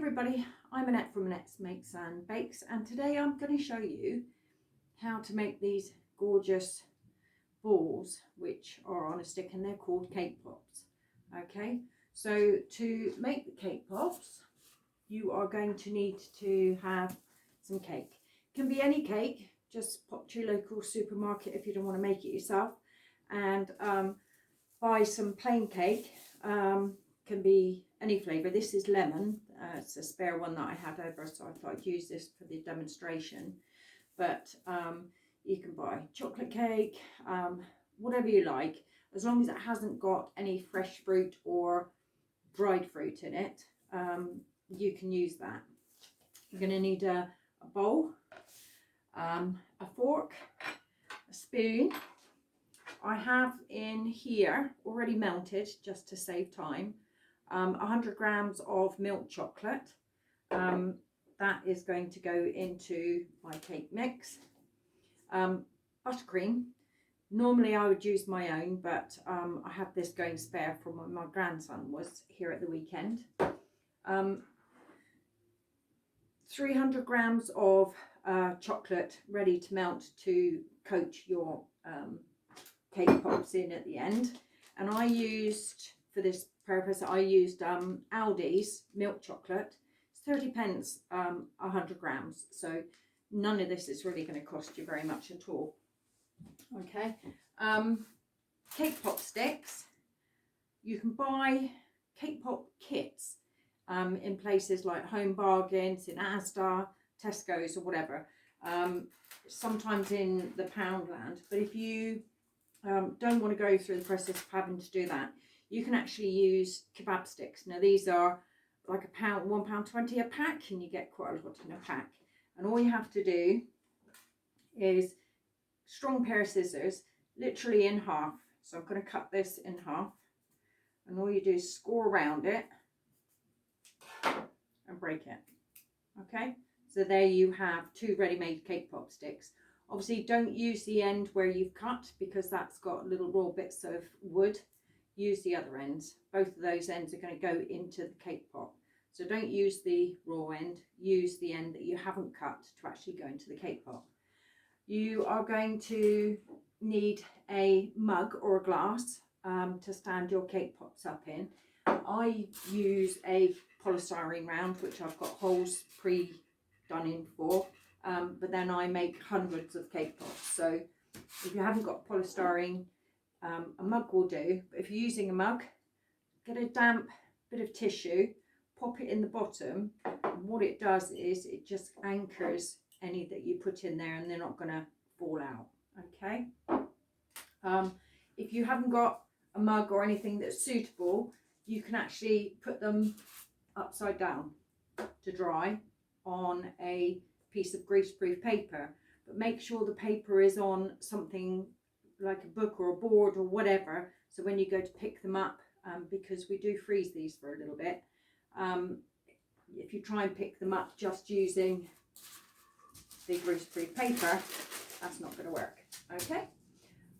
everybody, I'm Annette from Annette Makes and Bakes, and today I'm going to show you how to make these gorgeous balls which are on a stick, and they're called cake pops. Okay, so to make the cake pops you are going to need to have some cake. It can be any cake, just pop to your local supermarket if you don't want to make it yourself, and buy some plain cake. Can be any flavour. This is lemon. It's a spare one that I had over, so I thought I'd use this for the demonstration. But you can buy chocolate cake, whatever you like, as long as it hasn't got any fresh fruit or dried fruit in it. You can use that. You're going to need a bowl, a fork, a spoon. I have in here already melted, just to save time, 100 grams of milk chocolate. That is going to go into my cake mix. Buttercream. Normally I would use my own, but I have this going spare from when my grandson was here at the weekend. 300 grams of chocolate ready to melt to coat your cake pops in at the end. And I used, for this purpose, I used Aldi's milk chocolate. It's 30p 100 grams, so none of this is really going to cost you very much at all. Okay, cake pop sticks. You can buy cake pop kits in places like Home Bargains, in Asda, Tesco's or whatever, sometimes in the Poundland. But if you don't want to go through the process of having to do that, you can actually use kebab sticks. Now these are like £1.20 a pack, and you get quite a lot in a pack. And all you have to do is strong pair of scissors, literally in half. So I'm going to cut this in half, and all you do is score around it and break it. Okay, so there you have two ready-made cake pop sticks. Obviously don't use the end where you've cut, because that's got little raw bits of wood. Use the other ends. Both of those ends are going to go into the cake pop. So don't use the raw end, use the end that you haven't cut to actually go into the cake pop. You are going to need a mug or a glass to stand your cake pops up in. I use a polystyrene round, which I've got holes pre-done in for, but then I make hundreds of cake pops. So if you haven't got polystyrene, a mug will do. But if you're using a mug, get a damp bit of tissue, pop it in the bottom, and what it does is it just anchors any that you put in there, and they're not going to fall out. Okay, if you haven't got a mug or anything that's suitable, you can actually put them upside down to dry on a piece of greaseproof paper, but make sure the paper is on something like a book or a board or whatever, so when you go to pick them up, because we do freeze these for a little bit, if you try and pick them up just using the greaseproof paper, that's not going to work. Okay,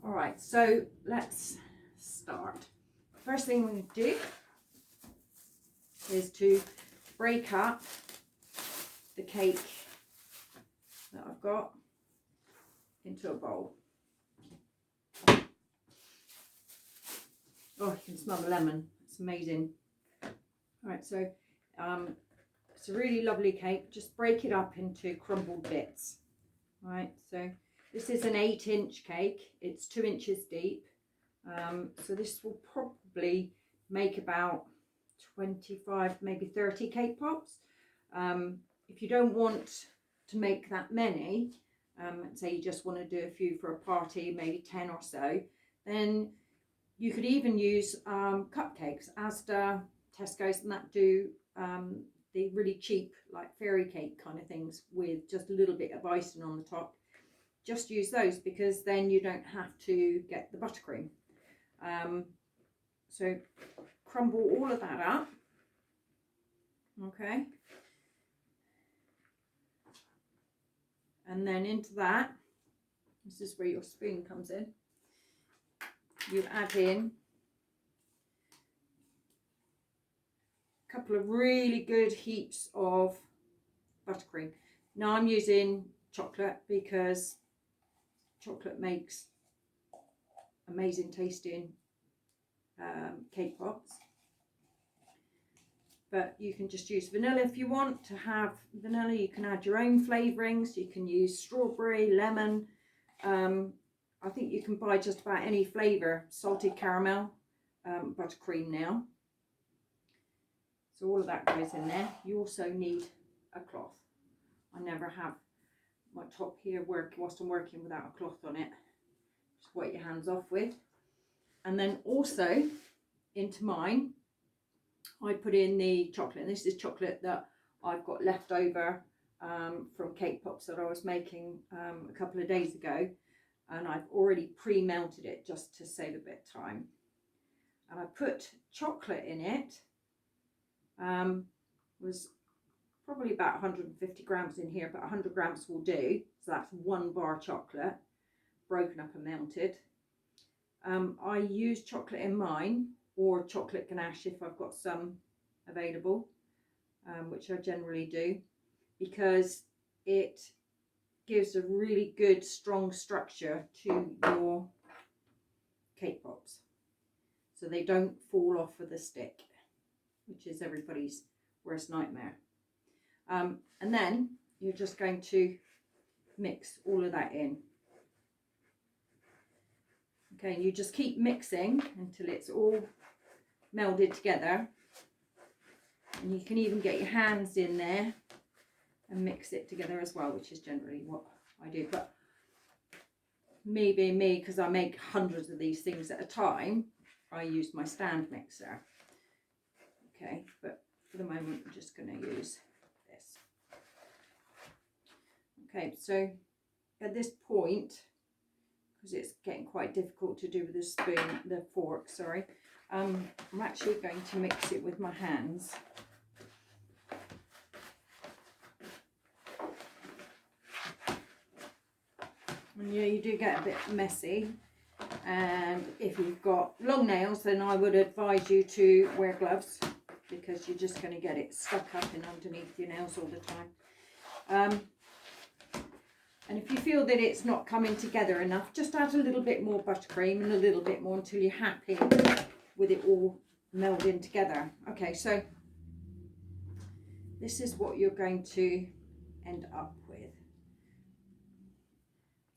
all right, so let's start. First thing we're going to do is to break up the cake that I've got into a bowl. Oh, you can smell the lemon. It's amazing. All right, so it's a really lovely cake. Just break it up into crumbled bits. All right, so this is an 8-inch cake. It's 2 inches deep. So this will probably make about 25, maybe 30 cake pops. If you don't want to make that many, say you just want to do a few for a party, maybe 10 or so, then you could even use cupcakes. Asda, Tesco's, and that do the really cheap, like fairy cake kind of things with just a little bit of icing on the top. Just use those, because then you don't have to get the buttercream. So crumble all of that up. Okay. And then into that, this is where your spoon comes in. You add in couple of really good heaps of buttercream. Now I'm using chocolate because chocolate makes amazing tasting cake pops. But you can just use vanilla if you want to have vanilla. You can add your own flavourings. You can use strawberry, lemon. I think you can buy just about any flavour. Salted caramel, buttercream now. So all of that goes in there. You also need a cloth. I never have my top here whilst I'm working without a cloth on it. Just wipe your hands off with. And then also into mine, I put in the chocolate, and this is chocolate that I've got left over from cake pops that I was making a couple of days ago, and I've already pre-melted it just to save a bit of time. And I put chocolate in it, was probably about 150 grams in here, but 100 grams will do. So that's 1 bar chocolate, broken up and melted. I use chocolate in mine, or chocolate ganache if I've got some available, which I generally do, because it gives a really good strong structure to your cake pops, so they don't fall off of the stick, which is everybody's worst nightmare. And then you're just going to mix all of that in. Okay, and you just keep mixing until it's all melded together, and you can even get your hands in there and mix it together as well, which is generally what I do. But me being me, because I make hundreds of these things at a time, I use my stand mixer. Okay, but for the moment I'm just going to use this. Okay, so at this point, because it's getting quite difficult to do with the fork, sorry, I'm actually going to mix it with my hands. And yeah, you do get a bit messy, and if you've got long nails, then I would advise you to wear gloves, because you're just going to get it stuck up in underneath your nails all the time. And if you feel that it's not coming together enough, just add a little bit more buttercream and a little bit more until you're happy with it all melding together. Okay, so this is what you're going to end up with.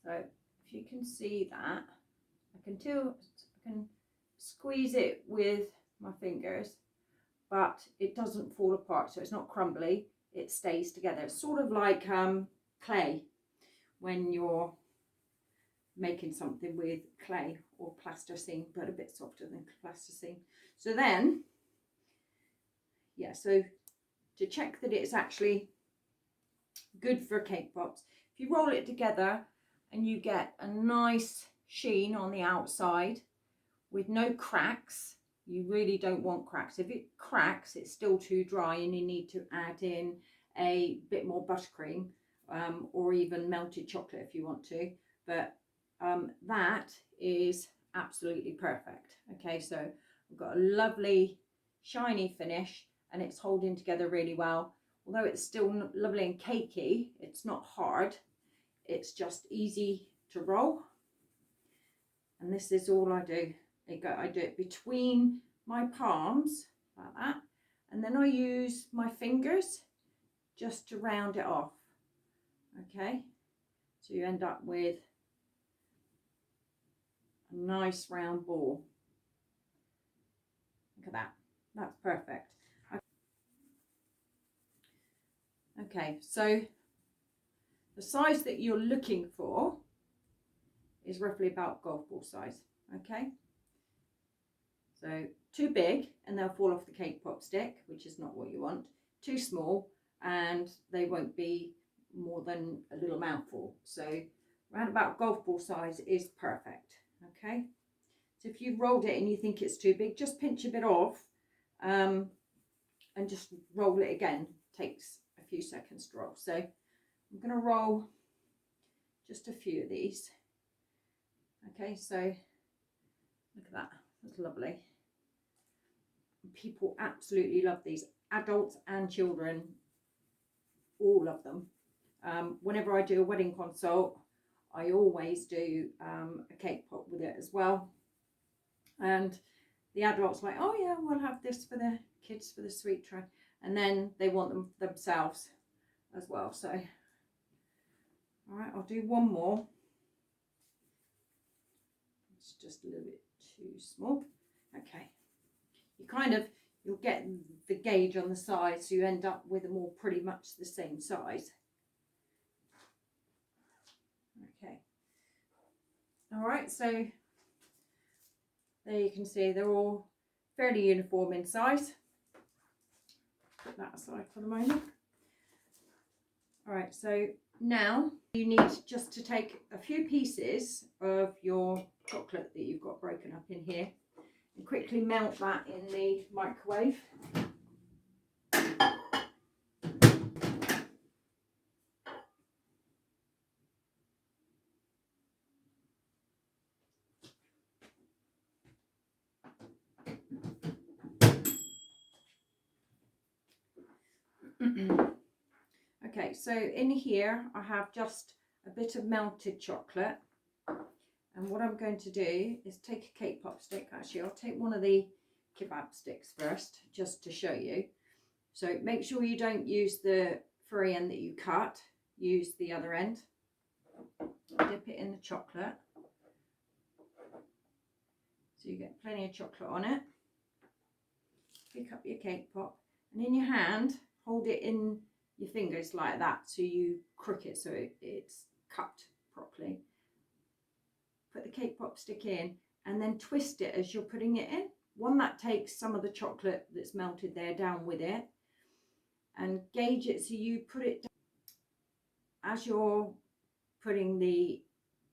So if you can see that, I can squeeze it with my fingers, but it doesn't fall apart, so it's not crumbly, it stays together. It's sort of like clay when you're making something with clay or plasticine, but a bit softer than plasticine. So then, yeah, so to check that it's actually good for cake pops, if you roll it together and you get a nice sheen on the outside with no cracks, you really don't want cracks. If it cracks, it's still too dry and you need to add in a bit more buttercream, or even melted chocolate if you want to, but that is absolutely perfect. Okay, so we've got a lovely shiny finish and it's holding together really well. Although it's still lovely and cakey, it's not hard, it's just easy to roll. And this is all I do. I do it between my palms like that, and then I use my fingers just to round it off. Okay, so you end up with a nice round ball. Look at that, that's perfect. Okay, so the size that you're looking for is roughly about golf ball size. Okay, so too big and they'll fall off the cake pop stick, which is not what you want. Too small and they won't be more than a little mouthful. So around about golf ball size is perfect. Okay, so if you've rolled it and you think it's too big, just pinch a bit off and just roll it again. Takes a few seconds to roll. So I'm going to roll just a few of these. Okay, so look at that, that's lovely. People absolutely love these. adults and children, all of them. Whenever I do a wedding consult, I always do a cake pop with it as well. And the adults are like, oh yeah, we'll have this for the kids for the sweet tray. And then they want them themselves as well. So, all right, I'll do one more. It's just a little bit too small. Okay. You'll get the gauge on the side, so you end up with them all pretty much the same size. Okay. All right, so there you can see they're all fairly uniform in size. Put that aside for the moment. All right, so now you need just to take a few pieces of your chocolate that you've got broken up in here and quickly melt that in the microwave. Okay, so in here I have just a bit of melted chocolate, and what I'm going to do is take a cake pop stick. Actually, I'll take one of the kebab sticks first just to show you. So make sure you don't use the furry end that you cut, use the other end. Dip it in the chocolate so you get plenty of chocolate on it. Pick up your cake pop, and in your hand hold it in your fingers like that, so you crook it so it's cut properly. Put the cake pop stick in and then twist it as you're putting it in. One that takes some of the chocolate that's melted there down with it, and gauge it so you put it down. As you're putting the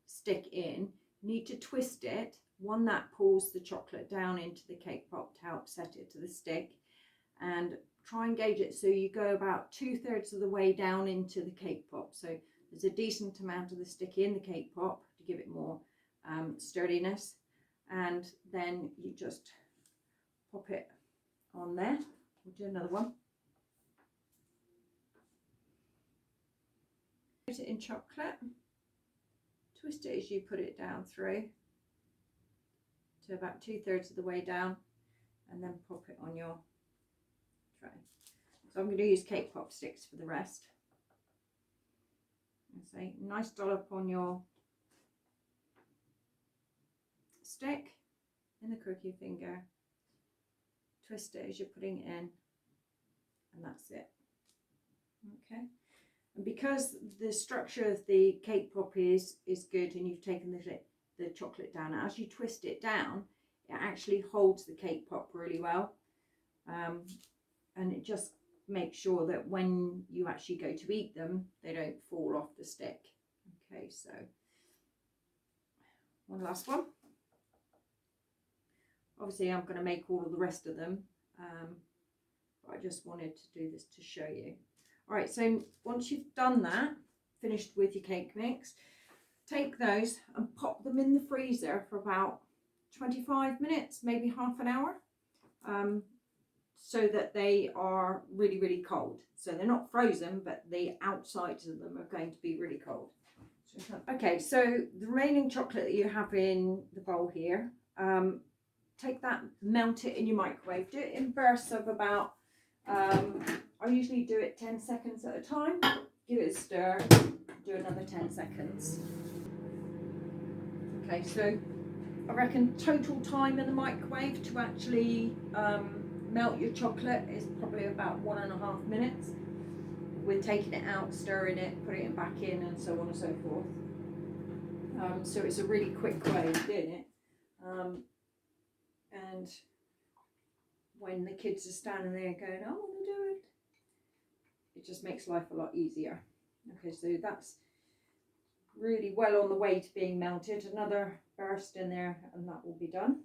stick in, you need to twist it. One that pulls the chocolate down into the cake pop to help set it to the stick, and try and gauge it so you go about 2/3 of the way down into the cake pop. So there's a decent amount of the stick in the cake pop to give it more sturdiness, and then you just pop it on there. We'll do another one. Put it in chocolate, twist it as you put it down through to about 2/3 of the way down, and then pop it on your tray. So I'm going to use cake pop sticks for the rest. And say nice dollop on your stick in the crook of your finger, twist it as you're putting it in, and that's it. Okay, and because the structure of the cake pop is good, and you've taken the chocolate down, as you twist it down, it actually holds the cake pop really well, and it just makes sure that when you actually go to eat them, they don't fall off the stick. Okay, so one last one. Obviously I'm going to make all of the rest of them, but I just wanted to do this to show you. All right, so once you've done that, finished with your cake mix, take those and pop them in the freezer for about 25 minutes, maybe half an hour, so that they are really, really cold. So they're not frozen, but the outsides of them are going to be really cold. Okay, so the remaining chocolate that you have in the bowl here, take that, melt it in your microwave. Do it in bursts of about, I usually do it 10 seconds at a time. Give it a stir, do another 10 seconds. Okay, so I reckon total time in the microwave to actually melt your chocolate is probably about 1.5 minutes, with taking it out, stirring it, putting it back in, and so on and so forth. So it's a really quick way of doing it. And when the kids are standing there going, I want to do it, it just makes life a lot easier. Okay, so that's really well on the way to being melted. Another burst in there and that will be done.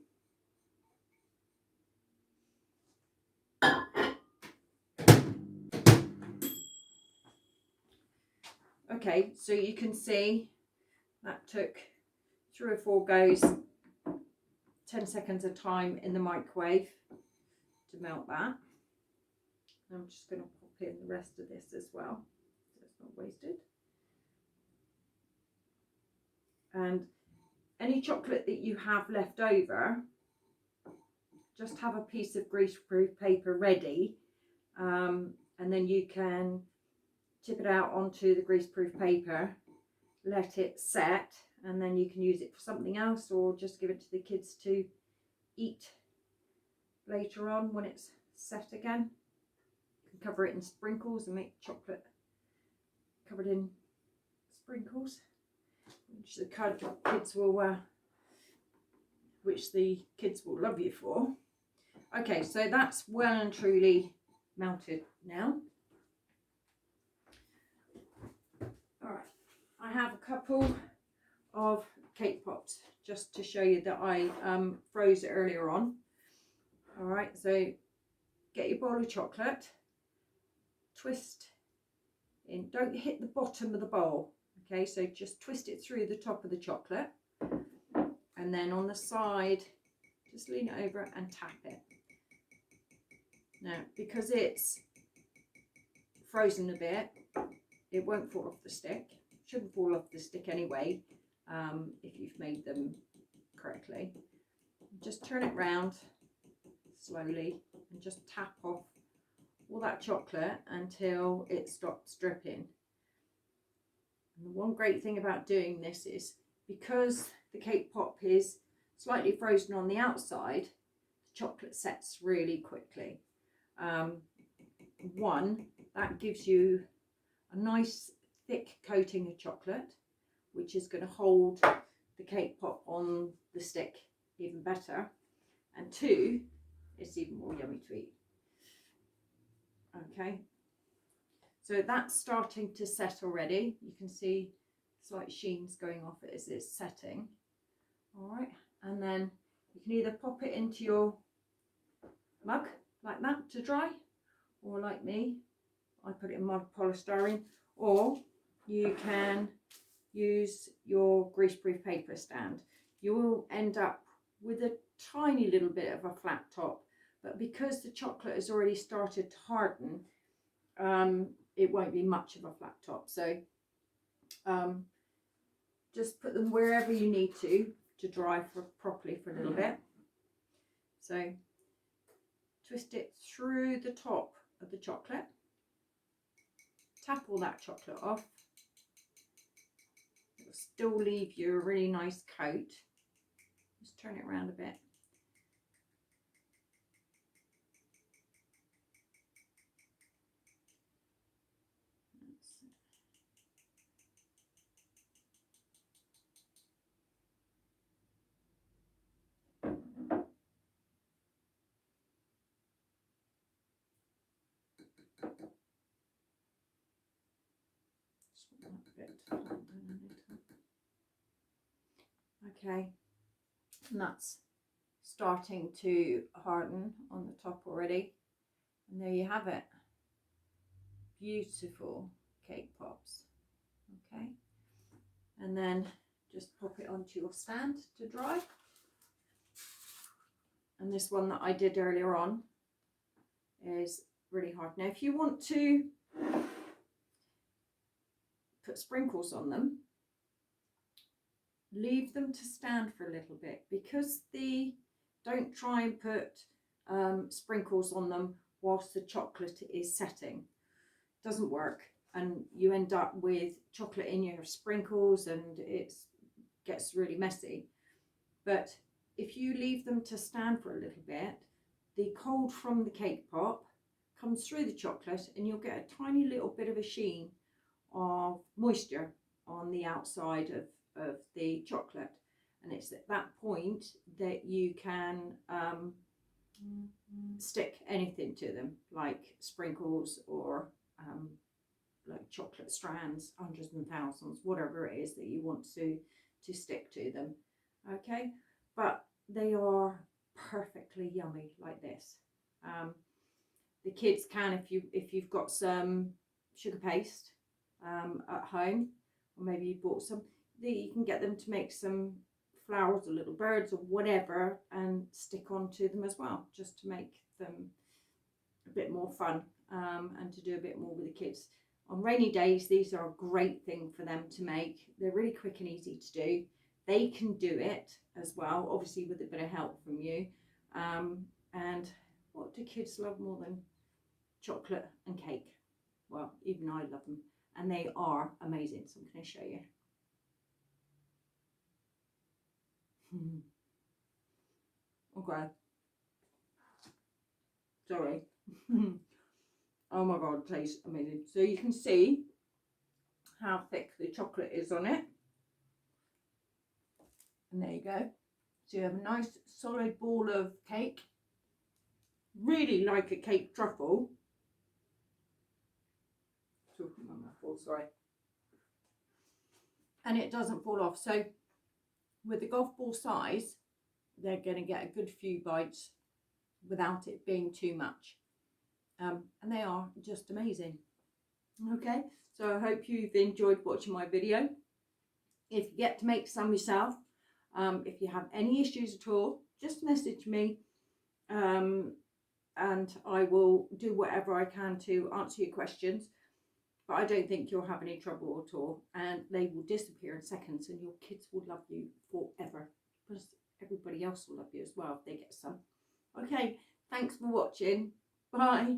Okay, so you can see that took 3 or 4 goes, 10 seconds of time in the microwave to melt that. I'm just going to pop in the rest of this as well, so it's not wasted. And any chocolate that you have left over, just have a piece of greaseproof paper ready, and then you can tip it out onto the greaseproof paper, let it set, and then you can use it for something else, or just give it to the kids to eat later on when it's set again. You can cover it in sprinkles and make chocolate covered in sprinkles, which the kids will love you for. Okay, so that's well and truly melted now. All right, I have a couple of cake pops just to show you that I froze it earlier on. All right, so get your bowl of chocolate, twist in, don't hit the bottom of the bowl, okay, so just twist it through the top of the chocolate, and then on the side just lean it over and tap it. Now, because it's frozen a bit, it won't fall off the stick. Shouldn't fall off the stick anyway, if you've made them correctly. Just turn it round slowly and just tap off all that chocolate until it stops dripping. And the one great thing about doing this is, because the cake pop is slightly frozen on the outside, the chocolate sets really quickly. One, that gives you a nice thick coating of chocolate, which is going to hold the cake pop on the stick even better. And two, it's even more yummy to eat. Okay, so that's starting to set already. You can see slight sheens going off it as it's setting. All right, and then you can either pop it into your mug like that to dry, or like me, I put it in my polystyrene, or you can use your greaseproof paper stand. You will end up with a tiny little bit of a flat top, but because the chocolate has already started to harden, it won't be much of a flat top. So just put them wherever you need to dry properly for a little bit. So twist it through the top of the chocolate, tap all that chocolate off. It'll still leave you a really nice coat. Just turn it around a bit. Okay, and that's starting to harden on the top already, and there you have it, beautiful cake pops. Okay, and then just pop it onto your stand to dry. And this one that I did earlier on is really hard. Now if you want to put sprinkles on them, leave them to stand for a little bit, because don't try and put sprinkles on them whilst the chocolate is setting. It doesn't work, and you end up with chocolate in your sprinkles and it gets really messy. But if you leave them to stand for a little bit, the cold from the cake pop comes through the chocolate and you'll get a tiny little bit of a sheen of moisture on the outside of the chocolate, and it's at that point that you can stick anything to them, like sprinkles or like chocolate strands, hundreds and thousands, whatever it is that you want to stick to them. Okay, but they are perfectly yummy like this. The kids can, if you've got some sugar paste at home, or maybe you bought some, you can get them to make some flowers or little birds or whatever and stick onto them as well, just to make them a bit more fun and to do a bit more with the kids. On rainy days, these are a great thing for them to make. They're really quick and easy to do. They can do it as well, obviously with a bit of help from you. And what do kids love more than chocolate and cake? Well, even I love them, and they are amazing. So I'm going to show you. Okay. Sorry. Oh my god, it tastes amazing. So you can see how thick the chocolate is on it. And there you go. So you have a nice solid ball of cake. Really like a cake truffle. Talking on my fall, sorry. And it doesn't fall off. So with the golf ball size, they're going to get a good few bites without it being too much. And they are just amazing. Okay, so I hope you've enjoyed watching my video. If you get to make some yourself, if you have any issues at all, just message me, and I will do whatever I can to answer your questions. But I don't think you'll have any trouble at all, and they will disappear in seconds, and your kids will love you forever, because everybody else will love you as well if they get some. Okay, thanks for watching. Bye.